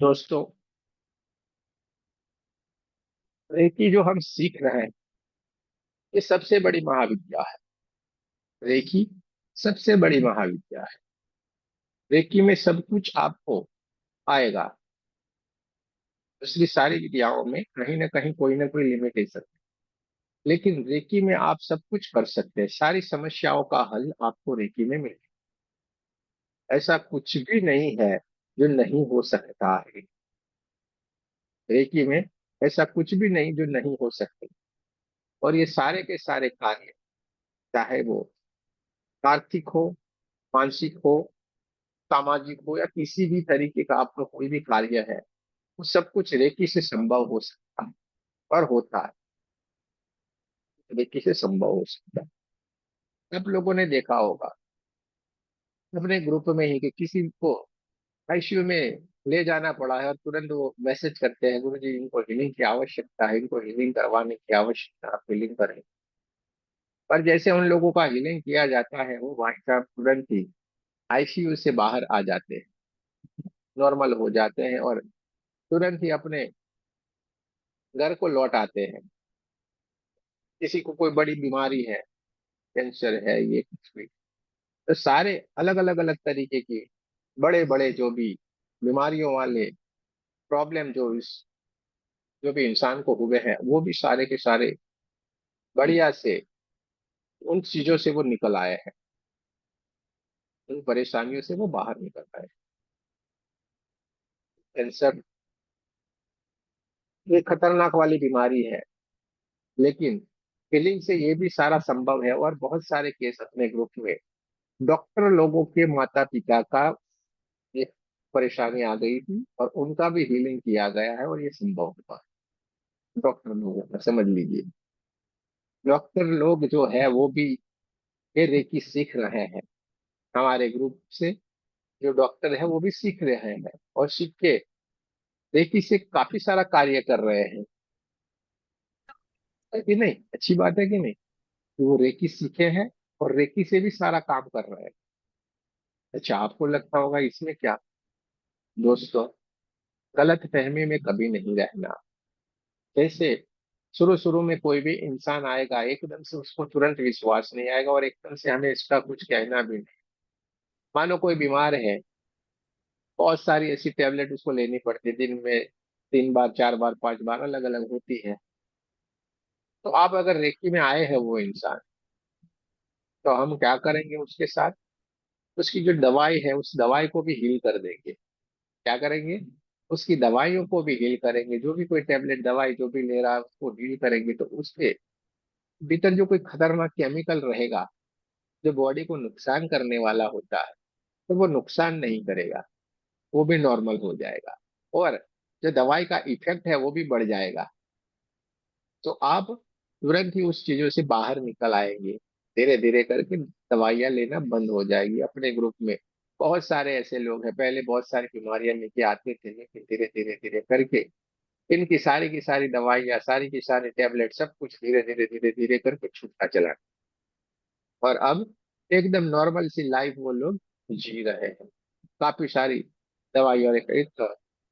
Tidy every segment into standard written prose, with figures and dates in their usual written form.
दोस्तों, रेकी जो हम सीख रहे हैं, ये सबसे बड़ी महाविद्या है। रेकी सबसे बड़ी महाविद्या है। रेकी में सब कुछ आपको आएगा। दूसरी सारी विद्याओं में कहीं ना कोई लिमिटेशन है, लेकिन रेकी में आप सब कुछ कर सकते हैं। सारी समस्याओं का हल आपको रेकी में मिलेगा। ऐसा कुछ भी नहीं है जो नहीं हो सकता है। रेकी में ऐसा कुछ भी नहीं जो नहीं हो सकते। और ये सारे के सारे कार्य, चाहे वो आर्थिक हो, मानसिक हो, सामाजिक हो, या किसी भी तरीके का आपका कोई भी कार्य है, वो सब कुछ रेकी से संभव हो सकता है और होता है। रेकी से संभव हो सकता है। सब लोगों ने देखा होगा अपने ग्रुप में ही कि किसी को आईसीयू में ले जाना पड़ा है और तुरंत वो मैसेज करते हैं, गुरु जी इनको हीलिंग की आवश्यकता है, इनको हीलिंग करवाने की आवश्यकता है, आप हीलिंग करें। पर जैसे उन लोगों का हीलिंग किया जाता है, वो भाई साहब तुरंत ही आईसीयू से बाहर आ जाते हैं, नॉर्मल हो जाते हैं और तुरंत ही अपने घर को लौट आते हैं। किसी को कोई बड़ी बीमारी है, कैंसर है, ये कुछ भी, तो सारे अलग तरीके की बड़े बड़े जो भी बीमारियों वाले प्रॉब्लम जो भी इंसान को हुए हैं, वो भी सारे के सारे बढ़िया से उन चीजों से वो निकल आए हैं। उन परेशानियों से वो बाहर निकल आए। कैंसर ये खतरनाक वाली बीमारी है, लेकिन फीलिंग से ये भी सारा संभव है। और बहुत सारे केस अपने ग्रुप में डॉक्टर लोगों के माता पिता का एक परेशानी आ गई थी और उनका भी हीलिंग किया गया है और ये संभव हुआ है। डॉक्टर लोगों का समझ लीजिए, डॉक्टर लोग जो है वो भी ये रेकी सीख रहे हैं। हमारे ग्रुप से जो डॉक्टर है वो भी सीख रहे हैं और सीख के रेकी से काफी सारा कार्य कर रहे हैं। है कि नहीं? अच्छी बात है कि नहीं? कि वो रेकी सीखे हैं और रेकी से भी सारा काम कर रहे हैं। अच्छा, आपको लगता होगा इसमें क्या? दोस्तों, गलत फहमी में कभी नहीं रहना। जैसे शुरू शुरू में कोई भी इंसान आएगा, एकदम से उसको तुरंत विश्वास नहीं आएगा और एकदम से हमें इसका कुछ कहना भी नहीं। मानो कोई बीमार है, बहुत सारी ऐसी टेबलेट उसको लेनी पड़ती है दिन में, 3 बार 4 बार 5 बार अलग अलग होती है। तो आप अगर रेकी में आए हैं वो इंसान, तो हम क्या करेंगे उसके साथ? उसकी जो दवाई है उस दवाई को भी हील कर देंगे। क्या करेंगे? उसकी दवाइयों को भी हील करेंगे। जो भी कोई टेबलेट दवाई जो भी ले रहा है उसको हील करेंगे, तो उसके भीतर जो कोई खतरनाक केमिकल रहेगा जो बॉडी को नुकसान करने वाला होता है, तो वो नुकसान नहीं करेगा, वो भी नॉर्मल हो जाएगा। और जो दवाई का इफेक्ट है वो भी बढ़ जाएगा। तो आप तुरंत ही उस चीजों से बाहर निकल आएंगे। धीरे धीरे करके दवाइयाँ लेना बंद हो जाएगी। अपने ग्रुप में बहुत सारे ऐसे लोग हैं, पहले बहुत सारी बीमारियां लेके आते थे, लेकिन धीरे धीरे धीरे करके इनकी सारी की सारी दवाइयाँ, सारी की सारी टेबलेट, सब कुछ धीरे धीरे धीरे धीरे करके छूटता चला। और अब एकदम नॉर्मल सी लाइफ वो लोग जी रहे हैं। काफी सारी दवाई और एक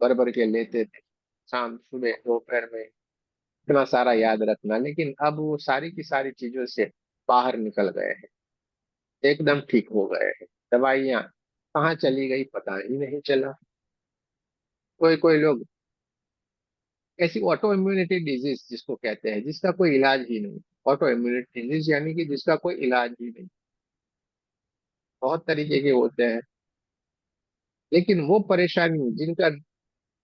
भर भर के लेते थे, शाम सुबह दोपहर में, इतना सारा याद रखना। लेकिन अब वो सारी की सारी चीजों से बाहर निकल गए हैं, एकदम ठीक हो गए हैं। दवाइयाँ कहाँ चली गई पता ही नहीं चला। कोई कोई लोग ऐसी ऑटो इम्यूनिटी डिजीज जिसको कहते हैं, जिसका कोई इलाज ही नहीं। ऑटो इम्यूनिटी डिजीज यानी कि जिसका कोई इलाज ही नहीं। बहुत तरीके के होते हैं, लेकिन वो परेशानी जिनका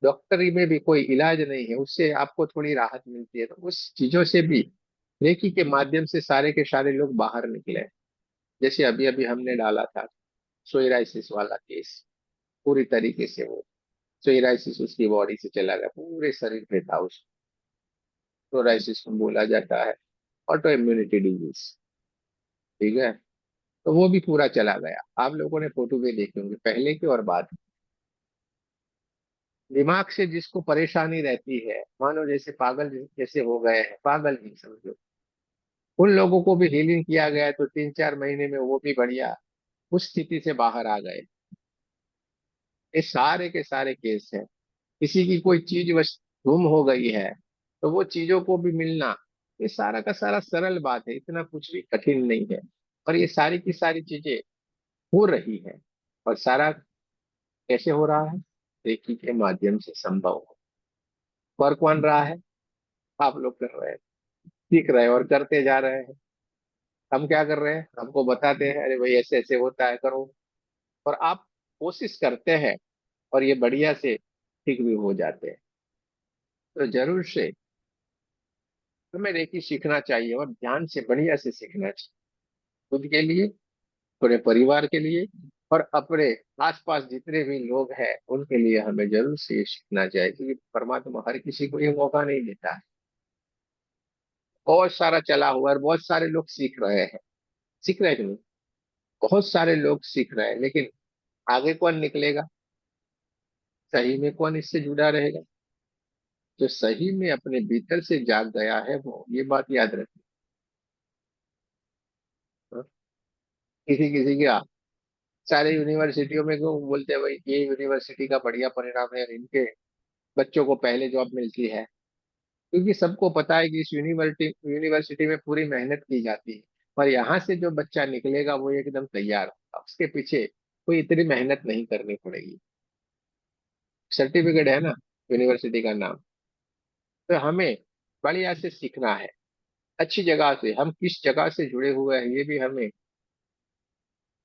डॉक्टरी में भी कोई इलाज नहीं है, उससे आपको थोड़ी राहत मिलती है। तो उस चीजों से भी रेकी के माध्यम से सारे के सारे लोग बाहर निकले। जैसे अभी अभी हमने डाला था सोइराइसिस वाला केस, पूरी तरीके से वो सोइराइसिस उसकी बॉडी से चला गया, पूरे शरीर पे था। उस सोराइसिस को बोला जाता है ऑटो इम्यूनिटी डिजीज। ठीक है? तो वो भी पूरा चला गया। आप लोगों ने फोटो भी देखे होंगे पहले की और बाद की। दिमाग से जिसको परेशानी रहती है, मानो जैसे पागल जैसे हो गए हैं, पागल ही समझो, उन लोगों को भी हीलिंग किया गया, तो 3-4 महीने में वो भी बढ़िया उस स्थिति से बाहर आ गए। ये सारे के सारे केस हैं। किसी की कोई चीज बस गुम हो गई है तो वो चीजों को भी मिलना, ये सारा का सारा सरल बात है, इतना कुछ भी कठिन नहीं है। और ये सारी की सारी चीजें हो रही है। और सारा कैसे हो रहा है? रेकी के माध्यम से संभव हो। वर्क कौन रहा है? आप लोग कर रहे हैं, सीख रहे हैं और करते जा रहे हैं। हम क्या कर रहे हैं? हमको बताते हैं अरे भाई ऐसे ऐसे होता है, करो। और आप कोशिश करते हैं और ये बढ़िया से ठीक भी हो जाते हैं। तो जरूर से हमें रेकी सीखना चाहिए और ध्यान से बढ़िया से सीखना चाहिए, खुद के लिए, पूरे परिवार के लिए, और अपने आसपास जितने भी लोग हैं उनके लिए हमें जरूर से ये सीखना चाहिए, क्योंकि परमात्मा हर किसी को ये मौका नहीं देता है। बहुत सारा चला हुआ है और बहुत सारे लोग सीख रहे हैं। सीख रहे हैं कि नहीं? बहुत सारे लोग सीख रहे हैं, लेकिन आगे कौन निकलेगा? सही में कौन इससे जुड़ा रहेगा? जो सही में अपने भीतर से जाग गया है वो ये बात याद रखे। हाँ? किसी किसी की सारे यूनिवर्सिटियों में क्यों बोलते हैं भाई ये यूनिवर्सिटी का बढ़िया परिणाम है, इनके बच्चों को पहले जॉब मिलती है? क्योंकि सबको पता है कि इस यूनिवर्सिटी यूनिवर्सिटी में पूरी मेहनत की जाती है, और यहाँ से जो बच्चा निकलेगा वो एकदम तैयार होगा, उसके पीछे कोई इतनी मेहनत नहीं करनी पड़ेगी। सर्टिफिकेट है ना, यूनिवर्सिटी का नाम। तो हमें बढ़िया से सीखना है, अच्छी जगह से, हम किस जगह से जुड़े हुए हैं ये भी हमें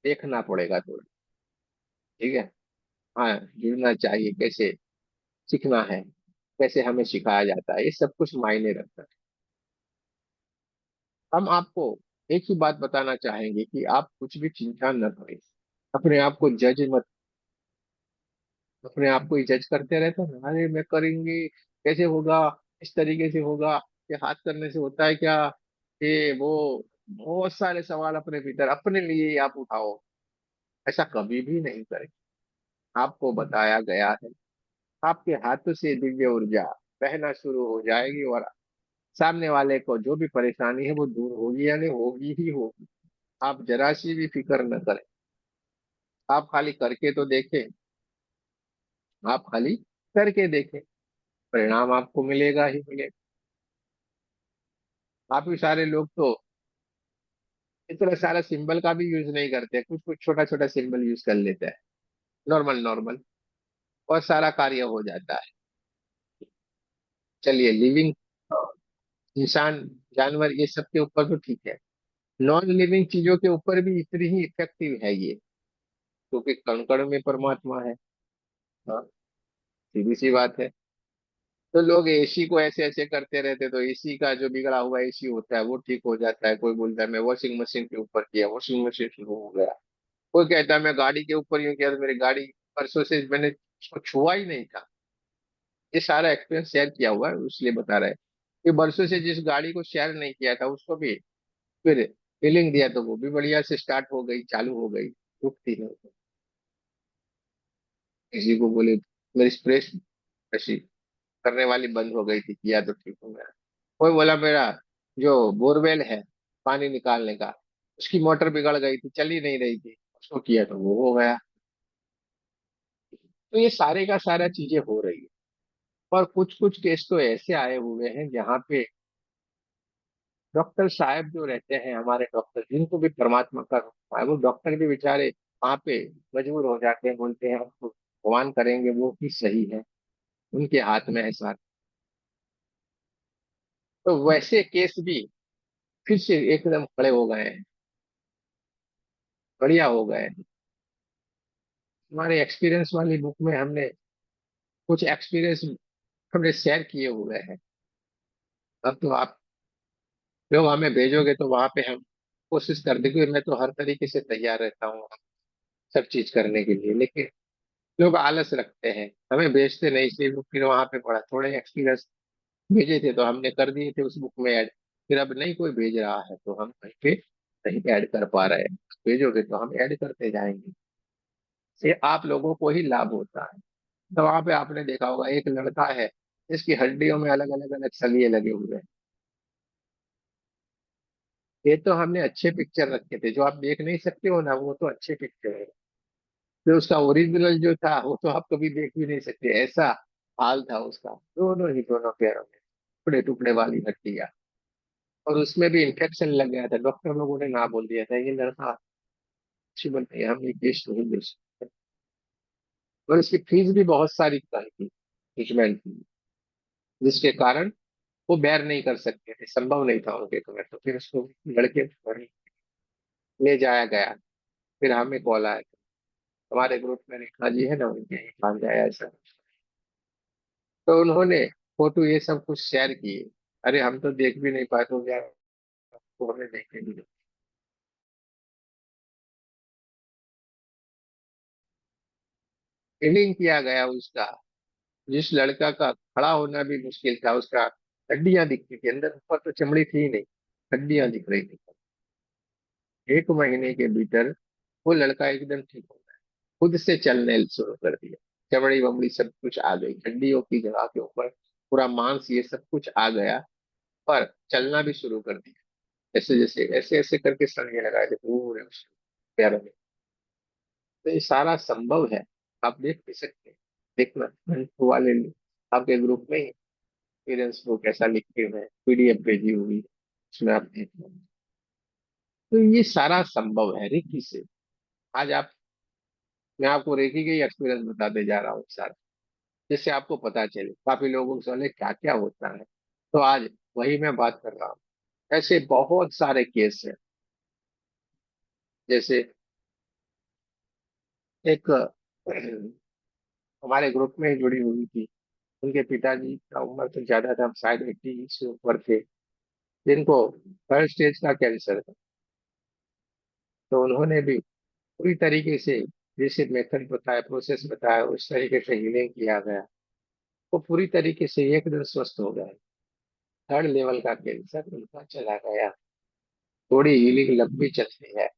देखना पड़ेगा थोड़ा। ठीक है। हाँ, जुड़ना चाहिए कैसे, सीखना है कैसे, हमें सिखाया जाता है, ये सब कुछ मायने रखता है। हम आपको एक ही बात बताना चाहेंगे कि आप कुछ भी चिंता न करें, अपने आप को जज मत, अपने आप को ही जज करते रहते हैं ना, अरे मैं करेंगे कैसे होगा, इस तरीके से होगा, ये हाथ करने से होता है क्या, ये वो, बहुत सारे सवाल अपने भीतर अपने लिए ही आप उठाओ। ऐसा कभी भी नहीं करें। आपको बताया गया है, आपके हाथों से दिव्य ऊर्जा बहना शुरू हो जाएगी, और सामने वाले को जो भी परेशानी है वो दूर होगी, यानी होगी ही होगी। आप जरा सी भी फिक्र न करें, आप खाली करके तो देखें, आप खाली करके देखें, परिणाम आपको मिलेगा ही मिलेगा। काफी सारे लोग तो इतना सारा सिंबल का भी यूज नहीं करते, कुछ कुछ छोटा छोटा सिंबल यूज कर लेते हैं, नॉर्मल नॉर्मल, और सारा कार्य हो जाता है। चलिए, लिविंग इंसान, जानवर, ये सब के ऊपर तो ठीक है, नॉन लिविंग चीजों के ऊपर भी इतनी ही इफेक्टिव है ये, क्योंकि कण कण में परमात्मा है। हाँ, सीधी सी बात है। तो लोग एसी को ऐसे ऐसे करते रहते, तो एसी का जो बिगड़ा हुआ एसी होता है वो ठीक हो जाता है। कोई बोलता है मैं वॉशिंग मशीन के ऊपर किया, वॉशिंग मशीन शुरू हो गया। कोई कहता है मैं गाड़ी के ऊपर यूं किया तो मेरी गाड़ी परसों से मैंने उसको छुआ ही नहीं था। ये सारा एक्सपीरियंस शेयर किया हुआ है, इसलिए बता रहे हैं कि बरसों से जिस गाड़ी को शेयर नहीं किया था उसको भी फिर फीलिंग दिया तो वो भी बढ़िया से स्टार्ट हो गई, चालू हो गई, रुकती नहीं। किसी को बोले मेरी स्प्रे ऐसी करने वाली बंद हो गई थी, किया तो ठीक हो गया। कोई बोला मेरा जो बोरवेल है पानी निकालने का, उसकी मोटर बिगड़ गई थी, चल ही नहीं रही थी, उसको किया तो वो हो गया। तो ये सारे का सारा चीजें हो रही है। और कुछ कुछ केस तो ऐसे आए हुए हैं जहाँ पे डॉक्टर साहब जो रहते हैं, हमारे डॉक्टर जिनको भी परमात्मा का रूप है, वो डॉक्टर भी बेचारे वहां पे मजबूर हो जाते हैं, बोलते हैं हम तो भगवान करेंगे वो ही सही है, उनके हाथ में है सारा। तो वैसे केस भी फिर से एकदम खड़े हो गए हैं, बढ़िया हो गए हैं। हमारे एक्सपीरियंस वाली बुक में हमने कुछ एक्सपीरियंस हमने शेयर किए हुए हैं। अब तो आप लोग हमें भेजोगे तो वहां पे हम कोशिश कर देंगे, मैं तो हर तरीके से तैयार रहता हूँ सब चीज करने के लिए, लेकिन लोग आलस रखते हैं, हमें भेजते नहीं, इसलिए वो फिर वहां पे पड़ा थोड़े एक्सपीरियंस भेजे थे तो हमने कर दिए थे उस बुक में ऐड। फिर अब नहीं कोई भेज रहा है तो हम कहीं पे नहीं ऐड कर पा रहे हैं। भेजोगे तो हम ऐड करते जाएंगे, से आप लोगों को ही लाभ होता है। तो वहां पे आपने देखा होगा एक लड़का है जिसकी हड्डियों में अलग अलग अलग सलिए लगे हुए हैं। ये तो हमने अच्छे पिक्चर रखे थे, जो आप देख नहीं सकते हो ना, वो तो अच्छे पिक्चर है। फिर उसका ओरिजिनल जो था वो तो आप कभी देख भी नहीं सकते, ऐसा हाल था उसका, दोनों ही दोनों पैरों में टुकड़े टुकड़े वाली हड्डियां। और उसमें भी इन्फेक्शन लग गया था, डॉक्टर लोगों ने ना बोल दिया था ये लड़का अच्छी बन नहीं, हम ये केस नहीं दे सकते। और इसकी फीस भी बहुत सारी कही थी ट्रीटमेंट की, जिसके कारण वो बेयर नहीं कर सकते थे, संभव नहीं था उनके घर, तो फिर उसको लड़के घर ले जाया गया। फिर हमें कॉल आया, हमारे ग्रुप में रेखा जी है ना, उनके ही पास जाया ऐसा। तो उन्होंने फोटो ये सब कुछ शेयर किए। अरे हम तो देख भी नहीं पाए, तो यार वो हमें देखे भी नहीं। फीलिंग किया गया उसका, जिस लड़का का खड़ा होना भी मुश्किल था, उसका हड्डियां दिखती थी अंदर, ऊपर तो चमड़ी थी ही नहीं, हड्डियां दिख रही थी। 1 महीने के भीतर वो लड़का एकदम ठीक हो गया, खुद से चलने शुरू कर दिया। चमड़ी वमड़ी सब कुछ आ गई, हड्डियों की जगह के ऊपर पूरा मांस ये सब कुछ आ गया, पर चलना भी शुरू कर दिया। ऐसे जैसे ऐसे ऐसे करके सड़ने लगा थे पूरे उसके पैरों में। तो ये सारा संभव है, आप देख भी सकते हैं। देखना वाले आपके ग्रुप में एक्सपीरियंस वो कैसा लिखते हुए पीडीएफ भेजी हुई है, उसमें आप देख लो। तो ये सारा संभव है रेकी से। आज आप, मैं आपको रेकी के एक्सपीरियंस बताते जा रहा हूँ सारा, जिससे आपको पता चले काफी लोगों से बोले क्या क्या होता है। तो आज वही मैं बात कर रहा हूँ। ऐसे बहुत सारे केस हैं। जैसे एक हमारे ग्रुप में ही जुड़ी हुई थी, उनके पिताजी का उम्र तो ज्यादा था, शायद 80 से ऊपर थे, जिनको थर्ड स्टेज का कैंसर था। तो उन्होंने भी पूरी तरीके से जैसे मेथड बताया, प्रोसेस बताया, उस तरीके से हीलिंग किया गया। वो पूरी तरीके से एकदम स्वस्थ हो गए। थर्ड लेवल का कैंसर उनका चला गया। थोड़ी हीलिंग लंबी चलती है,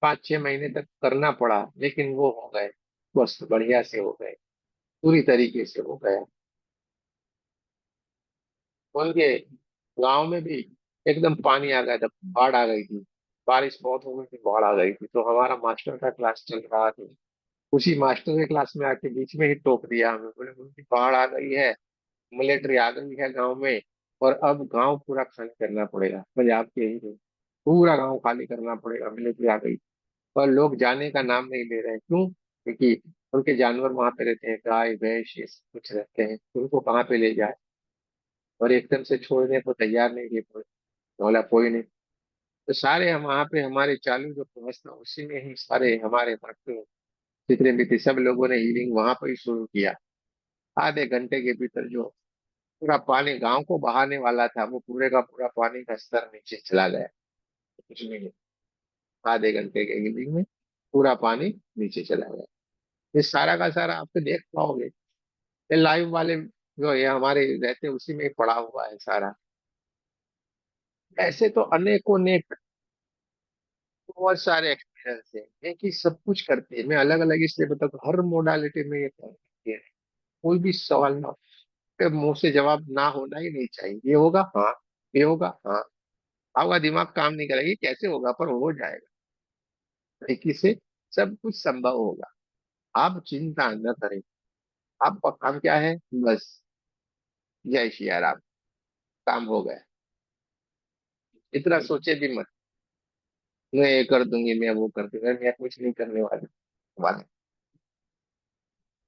5-6 महीने तक करना पड़ा, लेकिन वो हो गए, स्वस्थ बढ़िया से हो गए, पूरी तरीके से हो गया। उनके गांव में भी एकदम पानी आ गया था, बाढ़ आ गई थी, बारिश बहुत हो गई थी, बाढ़ आ गई थी। तो हमारा मास्टर का क्लास चल रहा था, उसी मास्टर के क्लास में आके बीच में ही टोक दिया हमें, बोले उनकी बाढ़ आ गई है, मिलिट्री आ गई है गांव में, और अब गांव पूरा खाली करना पड़ेगा, पंजाब के ही नहीं, पूरा गांव खाली करना पड़ेगा, मिलिट्री आ गई। पर लोग जाने का नाम नहीं ले रहे हैं, क्यों? क्योंकि उनके जानवर वहां पे रहते हैं, गाय भैंस ये सब कुछ रहते हैं, तो उनको कहाँ पे ले जाए? और एकदम से छोड़ने को तैयार नहीं थे कोई, बोला कोई नहीं। तो सारे हम वहाँ पे हमारे चालू जो क्लास था उसी में ही सारे हमारे भक्त जितने भी थे, सब लोगों ने हीलिंग वहां पर ही शुरू किया। आधे घंटे के भीतर जो पूरा पानी गांव को बहाने वाला था, वो पूरे का पूरा पानी का स्तर नीचे चला गया। कुछ नहीं, आधे घंटे के हीलिंग में पूरा पानी नीचे चला गया। ये सारा का सारा आप तो देख पाओगे, ये लाइव वाले जो ये हमारे रहते हैं, उसी में ही पड़ा हुआ है सारा। ऐसे तो अनेकों ने बहुत सारे एक्सपीरियंस है, ये कि सब कुछ करते हैं। मैं अलग अलग इसलिए बताता हूँ, हर मोडालिटी में ये काम करती है। कोई भी सवाल ना के मुंह से जवाब ना होना ही नहीं चाहिए, ये होगा हाँ, ये होगा हाँ। आपका दिमाग काम नहीं करेगा ये कैसे होगा, पर हो जाएगा। तरीके से सब कुछ संभव होगा, आप चिंता न करें। आपका काम क्या है? बस जय श्री राम, काम हो गया। इतना सोचे भी मत, मैं ये कर दूंगी, मैं वो कर दूंगी, मैं कुछ नहीं करने वाले।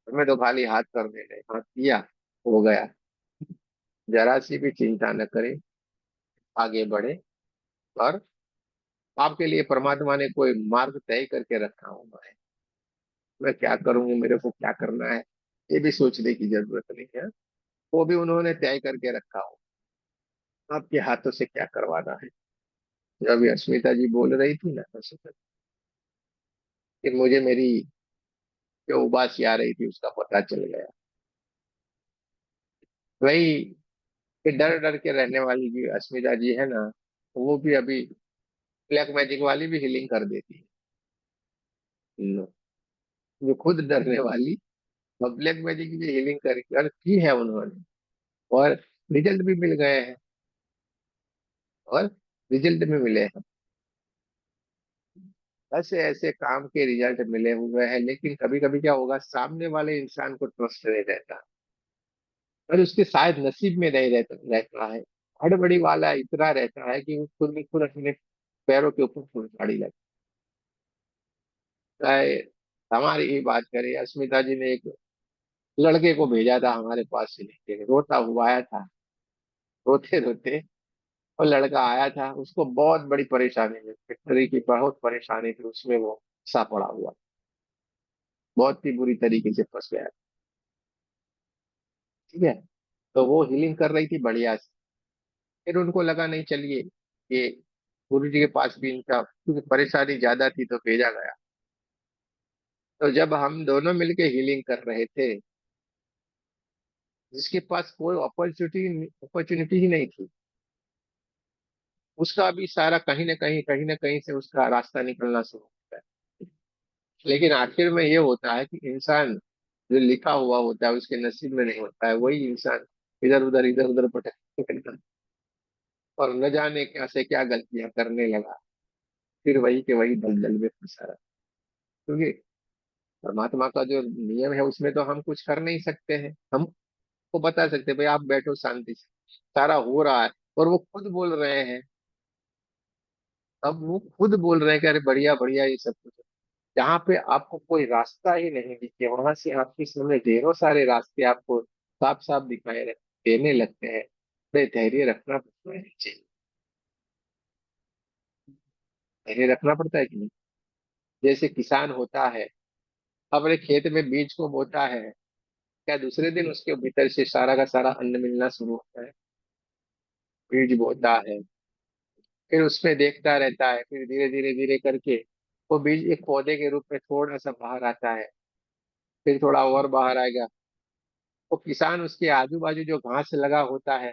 मैं तो खाली हाथ कर देने, हाथ किया, हो गया। जरा सी भी चिंता न करें, आगे बढ़े। और आपके लिए परमात्मा ने कोई मार्ग तय करके रखा हुआ है। मैं क्या करूंगी, मेरे को क्या करना है, ये भी सोचने की जरूरत नहीं है। वो भी उन्होंने तय करके रखा हो, आपके हाथों से क्या करवाना है। जब अभी अस्मिता जी बोल रही थी ना, तो सोचा कि मुझे मेरी जो उबासी आ रही थी उसका पता चल गया। वही कि डर डर के रहने वाली जो अस्मिता जी है ना, वो भी अभी ब्लैक मैजिक वाली भी हीलिंग कर देती है। जो खुद डरने वाली और ब्लैक मैजिक की भी हीलिंग कर की है उन्होंने, और रिजल्ट भी मिल गए हैं, और रिजल्ट भी मिले हैं। ऐसे ऐसे काम के रिजल्ट मिले हुए हैं, लेकिन कभी कभी क्या होगा, सामने वाले इंसान को ट्रस्ट नहीं रहता। और उसके शायद नसीब में नहीं रहता है। हड़बड़ी वाला इतना रहता है कि वो खुद भी खुद अपने पैरों के ऊपर फुलझड़ी लगता है। हमारी ही बात करें, अस्मिता जी ने एक लड़के को भेजा था हमारे पास से लेके, रोता हुआ आया था, रोते रोते। और लड़का आया था, उसको बहुत बड़ी परेशानी हुई, फिटरी की बहुत परेशानी थी उसमें, वो फंसा पड़ा हुआ, बहुत ही बुरी तरीके से फंस गया। ठीक है। तो वो हीलिंग कर रही थी बढ़िया से। फिर उनको लगा नहीं, चलिए ये गुरु जी के पास भी इनका, क्योंकि परेशानी ज्यादा थी तो भेजा गया। तो जब हम दोनों मिलके हीलिंग कर रहे थे, जिसके पास कोई अपॉर्चुनिटी अपॉर्चुनिटी ही नहीं थी, उसका भी सारा कहीं ना कहीं से उसका रास्ता निकलना शुरू होता है। लेकिन आखिर में ये होता है कि इंसान जो लिखा हुआ होता है उसके नसीब में नहीं होता है, वही इंसान इधर उधर भटक निकलता है, और न जाने क्या से क्या गलतियां करने लगा, फिर वही के वही दलदल में फंसा रहा। क्योंकि परमात्मा का जो नियम है उसमें तो हम कुछ कर नहीं सकते हैं। हमको बता सकते हैं भाई आप बैठो शांति से, सारा हो रहा है, और वो खुद बोल रहे हैं। अब वो खुद बोल रहे हैं कि अरे बढ़िया बढ़िया ये सब कुछ है। जहाँ पे आपको कोई रास्ता ही नहीं दिखे, वहां से आपके सामने ढेरों सारे रास्ते आपको साफ साफ देने लगते हैं। बड़े धैर्य रखना पड़ता है, जी, धैर्य रखना पड़ता है कि नहीं। जैसे किसान होता है, अपने खेत में बीज को बोता है, क्या दूसरे दिन उसके भीतर से सारा का सारा अन्न मिलना शुरू होता है। बीज बोता है, फिर उसमें देखता रहता है, फिर धीरे धीरे धीरे करके वो बीज एक पौधे के रूप में थोड़ा सा बाहर आता है, फिर थोड़ा और बाहर आएगा। वो किसान उसके आजू बाजू जो घास लगा होता है,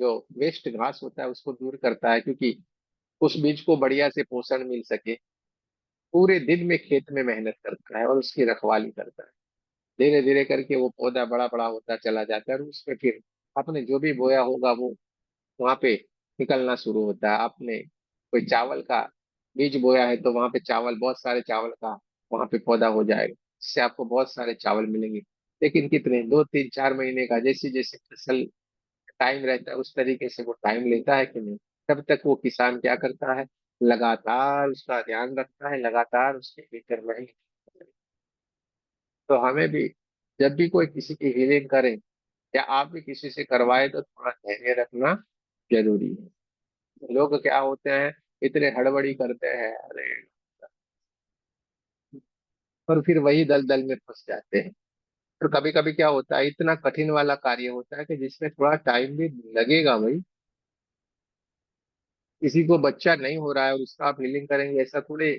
जो वेस्ट घास होता है, उसको दूर करता है, क्योंकि उस बीज को बढ़िया से पोषण मिल सके। पूरे दिन में खेत में मेहनत करता है और उसकी रखवाली करता है। धीरे धीरे करके वो पौधा बड़ा बड़ा होता चला जाता है, और उसमें फिर आपने जो भी बोया होगा वो वहां पे निकलना शुरू होता है। आपने कोई चावल का बीज बोया है तो वहां पे चावल, बहुत सारे चावल का वहां पे पौधा हो जाएगा, इससे आपको बहुत सारे चावल मिलेंगे। लेकिन कितने, 2 3 4 महीने का, जैसे जैसे फसल टाइम रहता है उस तरीके से वो टाइम लेता है कि नहीं। तब तक वो किसान क्या करता है, लगातार उसका ध्यान रखता है, लगातार उसके भीतर वही। तो हमें भी जब भी कोई किसी की हीलिंग करे, या आप भी किसी से करवाए, तो थोड़ा धैर्य रखना जरूरी है। लोग क्या होते हैं, इतने हड़बड़ी करते हैं, अरे, और फिर वही दलदल में फंस जाते हैं। तो कभी कभी क्या होता है, इतना कठिन वाला कार्य होता है कि जिसमें थोड़ा टाइम भी लगेगा भाई। किसी को बच्चा नहीं हो रहा है और उसका आप हीलिंग करेंगे, ऐसा थोड़े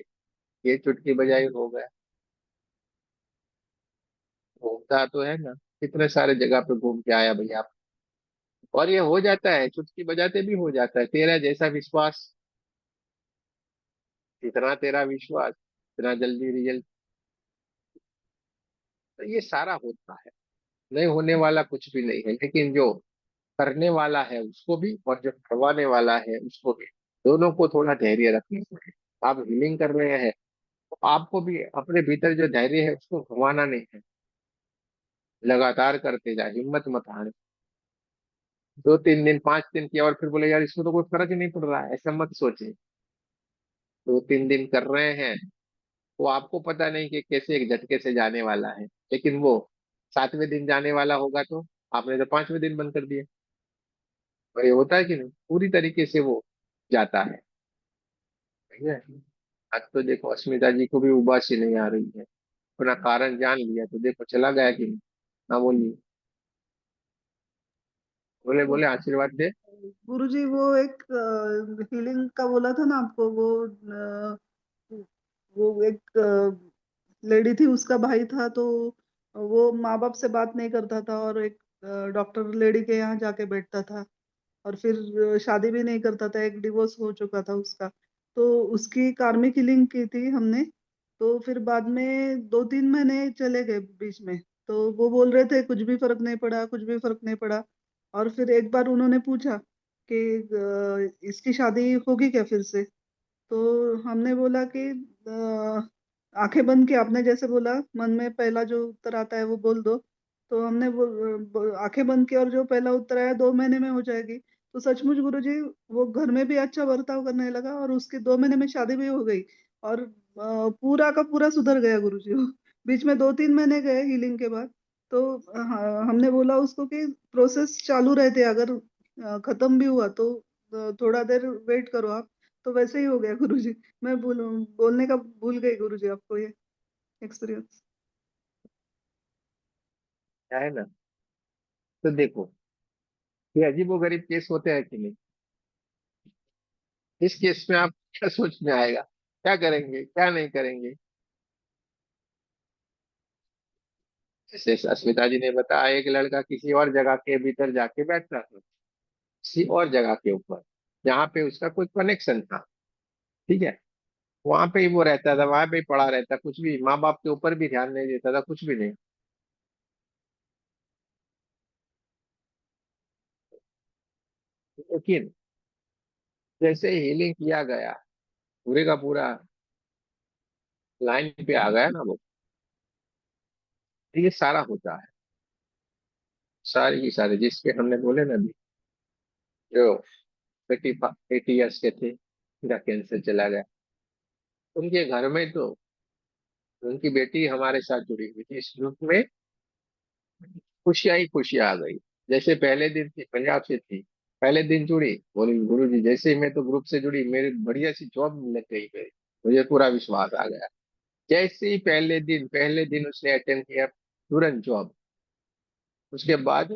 ये चुटकी बजाई हो गया। घूमता तो है ना, कितने सारे जगह पे घूम के आया भैया। और ये हो जाता है, चुटकी बजाते भी हो जाता है। तेरा जैसा विश्वास, इतना तेरा विश्वास, इतना जल्दी रिजल्ट। तो ये सारा होता है, नहीं होने वाला कुछ भी नहीं है। लेकिन जो करने वाला है उसको भी, और जो करवाने वाला है उसको भी, दोनों को थोड़ा धैर्य रखना चाहिए। आप हीलिंग कर रहे हैं तो आपको भी अपने भीतर जो धैर्य है उसको गंवाना नहीं है। लगातार करते जाए, हिम्मत मत हारे। 2 3 दिन 5 दिन किया और फिर बोले यार इसमें तो कोई फर्क ही नहीं पड़ रहा है, ऐसा मत सोचे। 2 3 दिन कर रहे हैं, वो आपको पता नहीं कि कैसे एक झटके से जाने वाला है, लेकिन वो 7वें दिन जाने वाला होगा, तो आपने तो 5वें दिन बंद कर दिया। और ये होता है कि नहीं, पूरी तरीके से वो जाता है। ठीक है। आज तो देखो अस्मिता जी को भी उबासी नहीं आ रही है, अपना कारण जान लिया, तो देखो चला गया कि नहीं। ना बोलिए, बोले तो बोले आशीर्वाद दे। गुरुजी वो एक हीलिंग का बोला था ना आपको, वो एक लेडी थी, उसका भाई था, तो वो माँ बाप से बात नहीं करता था और एक डॉक्टर लेडी के यहाँ जाके बैठता था, और फिर शादी भी नहीं करता था, एक डिवोर्स हो चुका था उसका। तो उसकी कार्मिक हीलिंग की थी हमने। तो फिर बाद में 2 3 महीने चले गए बीच में। तो वो बोल रहे थे कुछ भी फर्क नहीं पड़ा, कुछ भी फर्क नहीं पड़ा। और फिर एक बार उन्होंने पूछा कि इसकी शादी होगी क्या फिर से। तो हमने बोला कि आंखें बंद के, आपने जैसे बोला मन में पहला जो उत्तर आता है वो बोल दो। तो हमने वो आंखें बंद की और जो पहला उत्तर आया 2 महीने में हो जाएगी। तो सचमुच गुरुजी वो घर में भी अच्छा बर्ताव करने लगा और उसकी 2 महीने में शादी भी हो गई और पूरा का पूरा सुधर गया गुरुजी वो। बीच में 2-3 महीने गए हीलिंग के बाद। तो हाँ, हमने बोला उसको कि प्रोसेस चालू रहते अगर खत्म भी हुआ तो थोड़ा देर वेट करो आप। तो वैसे ही हो गया गुरुजी। मैं बोलने का भूल गई गुरुजी आपको ये एक्सपीरियंस। क्या है ना, तो देखो, ये अजीबोगरीब केस होते हैं कि नहीं? इस केस में आप क्या सोच में आएगा, क्या करेंगे क्या नहीं करेंगे? जैसे अस्मिता जी ने बताया, एक लड़का किसी और जगह के भीतर जाके बैठता था, किसी और जगह के ऊपर, जहाँ पे उसका कोई कनेक्शन था। ठीक है, वहां पे ही वो रहता था, वहां पे ही पड़ा रहता, कुछ भी माँ बाप के ऊपर भी ध्यान नहीं देता था, कुछ भी नहीं। लेकिन जैसे हीलिंग किया गया, पूरे का पूरा लाइन पे आ गया ना वो, तो ये सारा होता है, सारी की सारी जिसके हमने बोले ना अभी, जो 80 ईयर्स के थे, उनका कैंसर चला गया, उनके घर में तो उनकी बेटी हमारे साथ जुड़ी हुई थी इस ग्रुप में, खुशियां ही खुशियां आ गई। जैसे पहले दिन थी, पंजाब से थी, पहले दिन जुड़ी, बोली गुरु जी जैसे ही मैं तो ग्रुप से जुड़ी, मेरी बढ़िया सी जॉब लग गई मेरी, मुझे पूरा विश्वास आ गया। जैसे ही पहले दिन उसने अटेंड किया, तुरंत जॉब। उसके बाद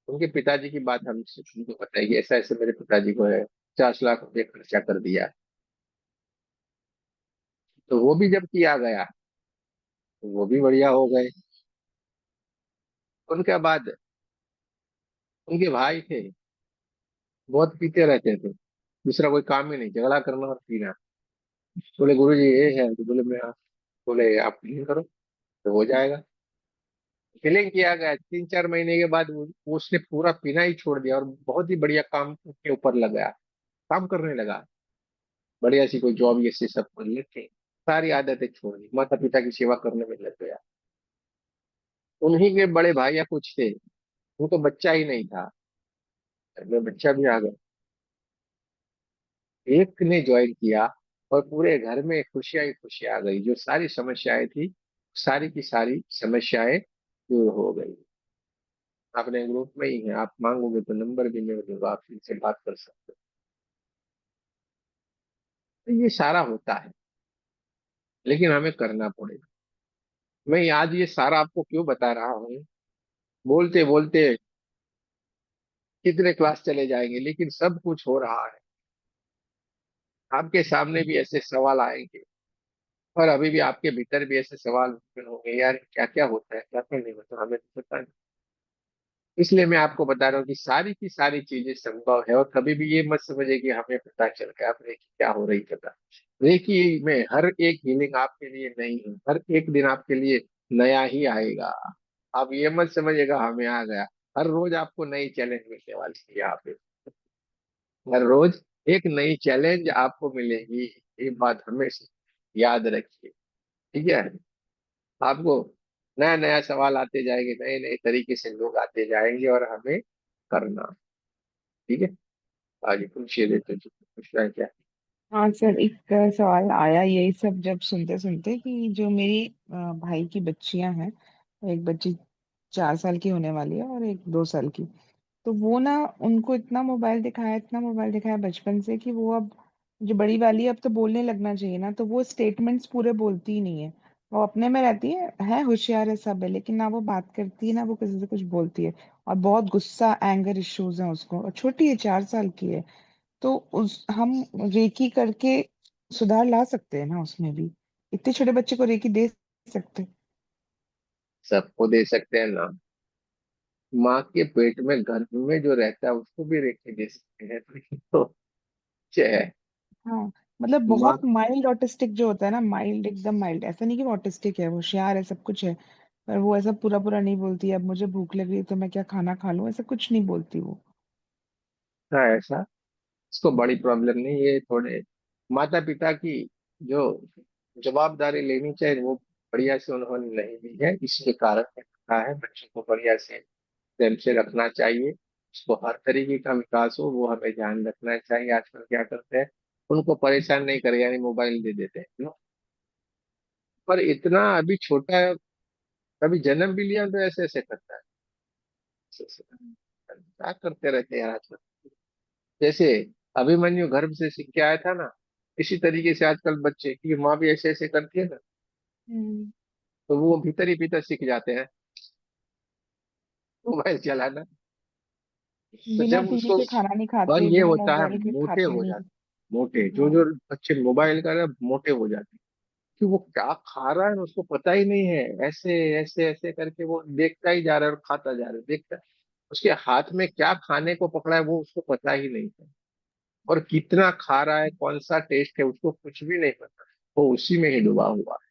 उनके पिताजी की बात हमसे उनको बताई कि ऐसा ऐसे मेरे पिताजी को है, 50 लाख रुपये खर्चा कर दिया। तो वो भी जब किया गया, तो वो भी बढ़िया हो गए। उनके बाद उनके भाई थे, बहुत पीते रहते थे, दूसरा कोई काम ही नहीं, झगड़ा करना और पीना। बोले गुरु जी ये है, तो बोले मैं बोले आप क्लीन करो तो हो जाएगा। फिलिंग किया गया, 3-4 महीने के बाद उसने पूरा पीना ही छोड़ दिया और बहुत ही बढ़िया काम के ऊपर लगा, काम करने लगा, बढ़िया सी कोई जॉब ये से सब कर लेते, सारी आदतें छोड़ दी, माता पिता की सेवा करने में लग गया। उन्हीं के बड़े भाई या कुछ थे, वो तो बच्चा ही नहीं था, घर में बच्चा भी आ गया, एक ने ज्वाइन किया और पूरे घर में खुशियां ही खुशियां आ गई, जो सारी समस्याएं थी, सारी की सारी समस्याएं दूर हो गई। अपने ग्रुप में ही है, आप मांगोगे तो नंबर भी मैं दूंगा, आप इनसे बात कर सकते हो। तो ये सारा होता है, लेकिन हमें करना पड़ेगा। मैं आज ये सारा आपको क्यों बता रहा हूँ, बोलते बोलते कितने क्लास चले जाएंगे, लेकिन सब कुछ हो रहा है। आपके सामने भी ऐसे सवाल आएंगे, और अभी भी आपके भीतर भी ऐसे सवाल उत्पन्न होंगे, यार क्या क्या होता है क्या क्या नहीं होता, हमें तो पता नहीं। इसलिए मैं आपको बता रहा हूँ कि सारी की सारी चीजें संभव है, और कभी भी ये मत समझिए कि हमें पता चल गया, अब रेकी क्या हो रही पता। रेकी में हर एक हीलिंग आपके लिए नहीं है, हर एक दिन आपके लिए नया ही आएगा। आप ये मत समझिएगा हमें आ गया, हर रोज आपको नई चैलेंज मिलने वाली है यहाँ पे, हर रोज एक नई चैलेंज आपको मिलेगी, ये बात हमेशा याद रखिए। ठीक है, आपको नया नया सवाल आते जाएंगे, नए नए तरीके से लोग आते जाएंगे, और हमें करना। ठीक है, आगे पूछिए, देते पूछना है क्या? हाँ सर, एक सवाल आया यही सब जब सुनते सुनते कि जो मेरी भाई की बच्चियां हैं, एक बच्ची 4 साल की होने वाली है और एक 2 साल की। तो वो ना, उनको इतना मोबाइल दिखाया बचपन से कि वो अब, जो बड़ी वाली है अब तो बोलने लगना चाहिए ना, तो वो स्टेटमेंट्स पूरे बोलती ही नहीं है। वो अपने में रहती है होशियार है सब है, लेकिन ना वो बात करती है ना वो किसी से कुछ बोलती है। और बहुत गुस्सा, एंगर इश्यूज हैं उसको, और छोटी है, 4 साल की है। तो उस हम रेकी करके सुधार ला सकते हैं ना उसमें भी? इतने छोटे बच्चे को रेकी दे सकते? सबको दे सकते हैं ना, माँ के पेट में गर्भ में जो रहता है उसको भी रेखे दे सकते हैं, तो ये तो क्या है। हाँ, मतलब माँ, बहुत माइल्ड ऑटिस्टिक जो होता है ना, माइल्ड, एकदम माइल्ड, ऐसा नहीं कि वो ऑटिस्टिक है, वो होशियार है, सब कुछ है। पर वो ऐसा पूरा पूरा नहीं बोलती है, अब मुझे भूख लग रही है तो मैं क्या खाना खा लूं, ऐसा कुछ नहीं बोलती वो। था ऐसा, इसको बड़ी प्रॉब्लम नहीं, ये थोड़े माता पिता की जो जवाबदारी लेनी चाहिए वो बढ़िया से उन्होंने नहीं ली है, इसके कारण है। अच्छा है, बच्चों को बढ़िया से प्रेम से रखना चाहिए, उसको हर तरीके का विकास हो वो हमें ध्यान रखना चाहिए। आजकल क्या करते हैं, उनको परेशान नहीं करे यानी मोबाइल दे देते हैं पर इतना अभी छोटा है, अभी जन्म भी लिया तो ऐसे ऐसे करता है, ऐसे ऐसे करता है। क्या करते रहते हैं यार आजकल। जैसे अभिमन्यु गर्भ से सीख के आया था ना, इसी तरीके से आजकल बच्चे की माँ भी ऐसे ऐसे करती है ना, हम्म। तो वो भीतर ही भीतर सीख जाते हैं मोबाइल चलाना। तो बिना जब टीवी उसको के खाना नहीं पर खाते, ये बिना होता है मोबाइल के मोटे खाते हो नहीं। जाते, मोटे जो हाँ। जो बच्चे मोबाइल का ना मोटे हो जाते, कि वो क्या खा रहा है उसको पता ही नहीं है, ऐसे ऐसे ऐसे करके वो देखता ही जा रहा है और खाता जा रहा है, देखता है उसके हाथ में क्या खाने को पकड़ा है वो उसको पता ही नहीं है, और कितना खा रहा है कौन सा टेस्ट है उसको कुछ भी नहीं पता, वो उसी में ही डूबा हुआ है।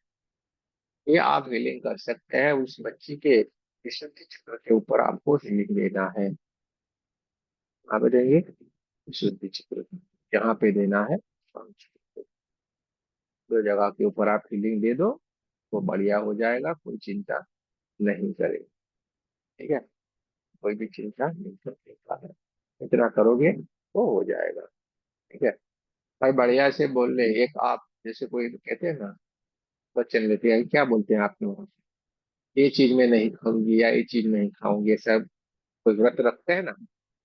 ये आप हीलिंग कर सकते हैं उस बच्ची के विशुद्धि चक्र के ऊपर, आपको हीलिंग देना है। आप देंगे विशुद्धि चक्र, यहाँ पे देना है, दो जगह के ऊपर आप हीलिंग दे दो, वो बढ़िया हो जाएगा, कोई चिंता नहीं करेगा। ठीक है, कोई भी चिंता नहीं करने का है, इतना करोगे वो हो जाएगा। ठीक है भाई, बढ़िया से बोल ले। एक आप जैसे कोई कहते हैं ना, वचन लेते हैं, क्या बोलते हैं आप लोग, ये चीज मैं नहीं खाऊंगी या ये चीज नहीं खाऊंगी, सब कोई व्रत रखते हैं ना,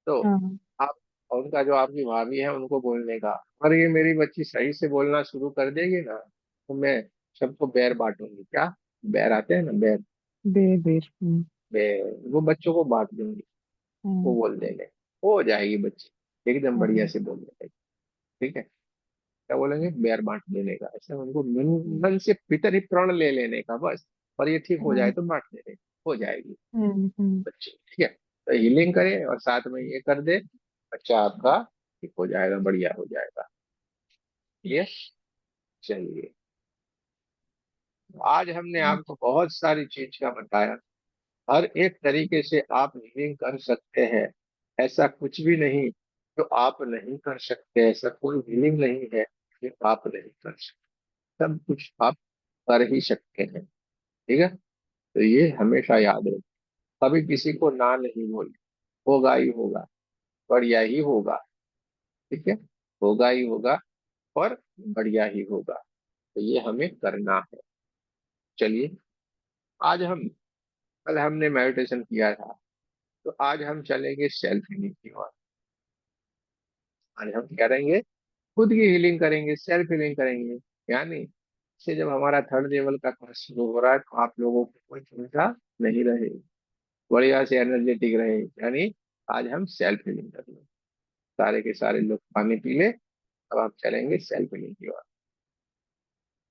तो हाँ। आप और उनका जो आपकी भाभी है उनको बोलने का, अगर ये मेरी बच्ची सही से बोलना शुरू कर देगी ना, तो मैं सबको बैर बांटूंगी। क्या बैर आते हैं ना, बैर, देर देर। बैर वो बच्चों को बांट दूंगी, वो हम्म। बोल देंगे, हो जाएगी बच्ची एकदम बढ़िया हम्म। से बोल देंगे। ठीक है, क्या बोलेंगे, बैर बांट देने का, ऐसा उनको मन हम्म। मन से भीतर ही प्रण ले लेने का बस, और ये ठीक हो जाए हम्म। तो बांट देने का, हो जाएगी हम्म। बच्चे। ठीक है, तो हीलिंग करे और साथ में ये कर दे, बच्चा आपका ठीक हो जाएगा, बढ़िया हो जाएगा। ये चलिए, आज हमने हम्म। आपको बहुत सारी चीज का बताया, हर एक तरीके से आप हीलिंग कर सकते हैं, ऐसा कुछ भी नहीं जो आप नहीं कर सकते, ऐसा कोई हीलिंग नहीं है जो आप नहीं कर सकते, सब कुछ आप कर ही सकते हैं। ठीक है, तो ये हमेशा याद रखें, कभी किसी को ना नहीं बोले, होगा ही होगा, बढ़िया ही होगा। ठीक है, होगा ही होगा और बढ़िया ही होगा, तो ये हमें करना है। चलिए, आज हम, कल हमने मेडिटेशन किया था, तो आज हम चलेंगे सेल्फ हीलिंग की ओर। आज हम क्या करेंगे, खुद की हीलिंग करेंगे, सेल्फ हीलिंग करेंगे, यानी से जब हमारा थर्ड लेवल का कोर्स शुरू हो रहा है तो आप लोगों को कोई चिंता नहीं रहेगी, बढ़िया से एनर्जेटिक रहे, यानी आज हम सेल्फ हीलिंग करेंगे। सारे के सारे लोग पानी पी ले, अब आप चलेंगे सेल्फ हीलिंग की ओर।